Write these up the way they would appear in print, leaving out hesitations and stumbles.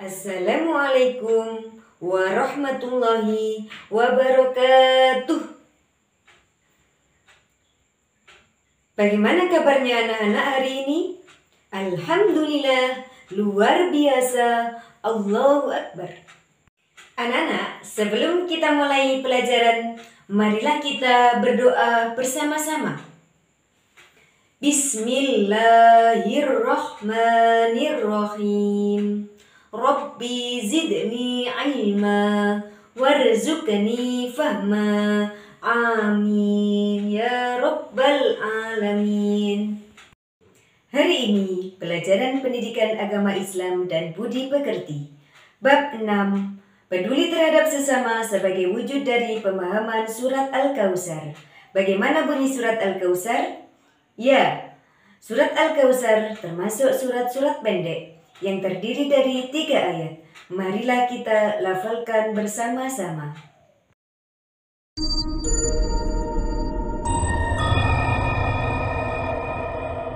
Assalamualaikum warahmatullahi wabarakatuh. Bagaimana kabarnya anak-anak hari ini? Alhamdulillah, luar biasa, Allahu Akbar. Anak-anak, sebelum kita mulai pelajaran, marilah kita berdoa bersama-sama. Bismillahirrahmanirrahim. Rabbi zidni ilma warzuqni fahma. Amin ya rabbal alamin. Hari ini pelajaran pendidikan agama Islam dan budi pekerti. Bab 6. Peduli terhadap sesama sebagai wujud dari pemahaman surat Al-Kautsar. Bagaimana bunyi surat Al-Kautsar? Ya, surat Al-Kautsar termasuk surat-surat pendek yang terdiri dari 3 ayat. Marilah kita lafalkan bersama-sama.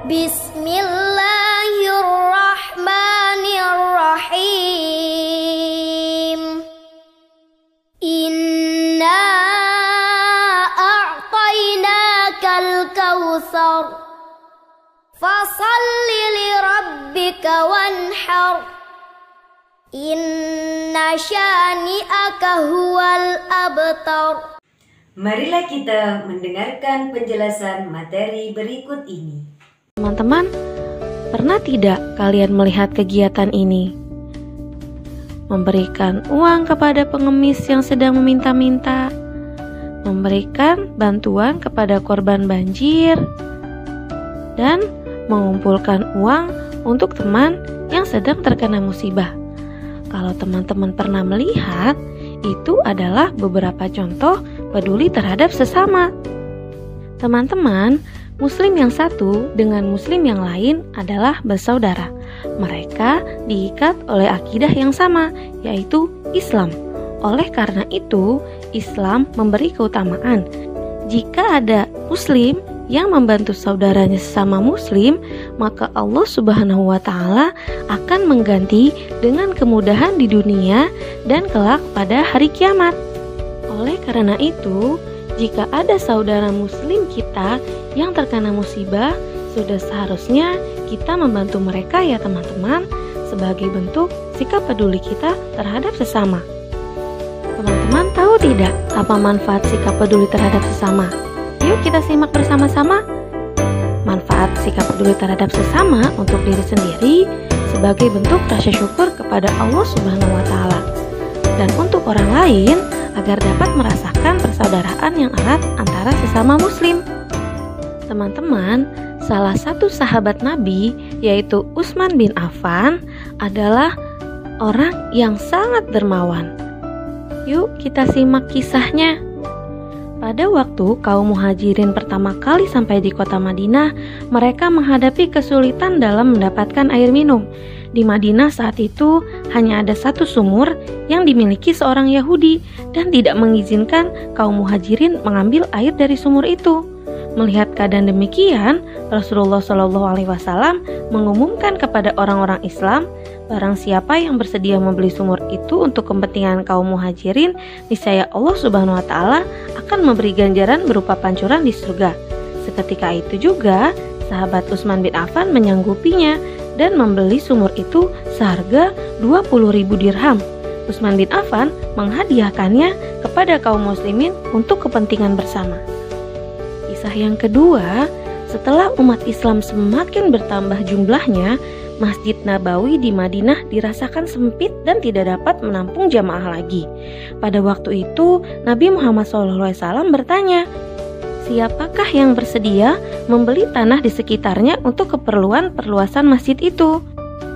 Bismillahirrahmanirrahim. Inna a'tainakal kautsar. Fasalli li rabbika wanhar. Inna syani'aka huwal abtar. Marilah kita mendengarkan penjelasan materi berikut ini. Teman-teman, pernah tidak kalian melihat kegiatan ini? Memberikan uang kepada pengemis yang sedang meminta-minta, memberikan bantuan kepada korban banjir, dan mengumpulkan uang untuk teman yang sedang terkena musibah. Kalau teman-teman pernah melihat, itu adalah beberapa contoh peduli terhadap sesama. Teman-teman, Muslim yang satu dengan Muslim yang lain adalah bersaudara. Mereka diikat oleh akidah yang sama, yaitu Islam. Oleh karena itu, Islam memberi keutamaan. Jika ada Muslim yang membantu saudaranya sesama Muslim, maka Allah Subhanahu wa Ta'ala akan mengganti dengan kemudahan di dunia dan kelak pada hari kiamat. Oleh karena itu, jika ada saudara Muslim kita yang terkena musibah, sudah seharusnya kita membantu mereka ya teman-teman, sebagai bentuk sikap peduli kita terhadap sesama. Teman-teman tahu tidak apa manfaat sikap peduli terhadap sesama? Yuk kita simak bersama-sama. Manfaat sikap peduli terhadap sesama untuk diri sendiri sebagai bentuk rasa syukur kepada Allah Subhanahu wa Ta'ala, dan untuk orang lain agar dapat merasakan persaudaraan yang erat antara sesama Muslim. Teman-teman, salah satu sahabat Nabi, yaitu Utsman bin Affan, adalah orang yang sangat dermawan. Yuk kita simak kisahnya. Pada waktu kaum muhajirin pertama kali sampai di kota Madinah, mereka menghadapi kesulitan dalam mendapatkan air minum. Di Madinah saat itu hanya ada satu sumur yang dimiliki seorang Yahudi dan tidak mengizinkan kaum muhajirin mengambil air dari sumur itu. Melihat keadaan demikian, Rasulullah SAW mengumumkan kepada orang-orang Islam, barang siapa yang bersedia membeli sumur itu untuk kepentingan kaum muhajirin, niscaya Allah Subhanahu wa Ta'ala akan memberi ganjaran berupa pancuran di surga. Seketika itu juga, sahabat Utsman bin Affan menyanggupinya dan membeli sumur itu seharga 20.000 dirham. Utsman bin Affan menghadiahkannya kepada kaum muslimin untuk kepentingan bersama. Kisah yang kedua, setelah umat Islam semakin bertambah jumlahnya, Masjid Nabawi di Madinah dirasakan sempit dan tidak dapat menampung jamaah lagi. Pada waktu itu, Nabi Muhammad SAW bertanya, siapakah yang bersedia membeli tanah di sekitarnya untuk keperluan perluasan masjid itu?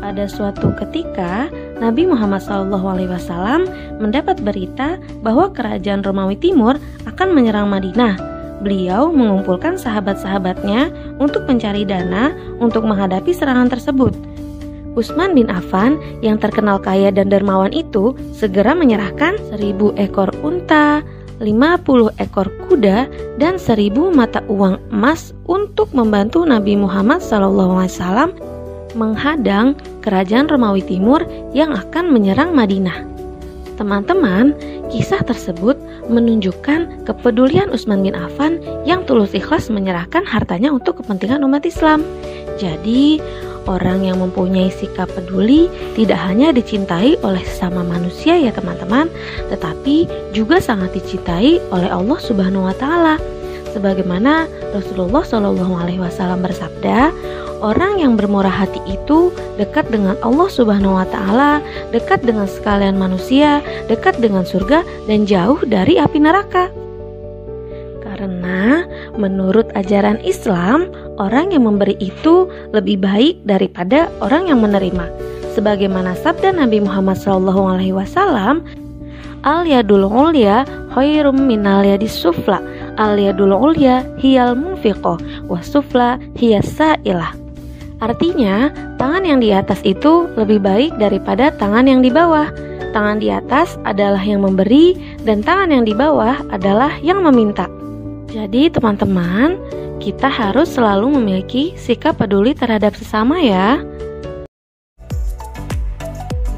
Pada suatu ketika, Nabi Muhammad SAW mendapat berita bahwa kerajaan Romawi Timur akan menyerang Madinah. Beliau mengumpulkan sahabat-sahabatnya untuk mencari dana untuk menghadapi serangan tersebut. Utsman bin Affan yang terkenal kaya dan dermawan itu segera menyerahkan 1.000 ekor unta, 50 ekor kuda, dan 1.000 mata uang emas untuk membantu Nabi Muhammad SAW menghadang kerajaan Romawi Timur yang akan menyerang Madinah. Teman-teman, kisah tersebut menunjukkan kepedulian Utsman bin Affan yang tulus ikhlas menyerahkan hartanya untuk kepentingan umat Islam. Jadi, orang yang mempunyai sikap peduli tidak hanya dicintai oleh sesama manusia ya teman-teman, tetapi juga sangat dicintai oleh Allah Subhanahu wa taala. Sebagaimana Rasulullah SAW bersabda, orang yang bermurah hati itu dekat dengan Allah Subhanahu wa taala, dekat dengan sekalian manusia, dekat dengan surga, dan jauh dari api neraka. Karena menurut ajaran Islam, orang yang memberi itu lebih baik daripada orang yang menerima. Sebagaimana sabda Nabi Muhammad SAW, al-yadul ulya khairum minal yadis sufla, al-yadul ulya hiyal munfiqah, wa sufla hiyas sa'ilah. Artinya, tangan yang di atas itu lebih baik daripada tangan yang di bawah. Tangan di atas adalah yang memberi, dan tangan yang di bawah adalah yang meminta. Jadi teman-teman, kita harus selalu memiliki sikap peduli terhadap sesama ya.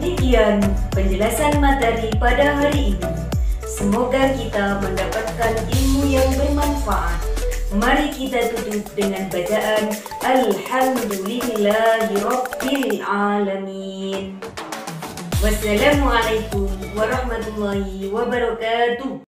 Demikian penjelasan materi pada hari ini. Semoga kita mendapatkan ilmu yang bermanfaat. Mari kita tutup dengan bacaan Alhamdulillahirabbil alamin. Wassalamualaikum warahmatullahi wabarakatuh.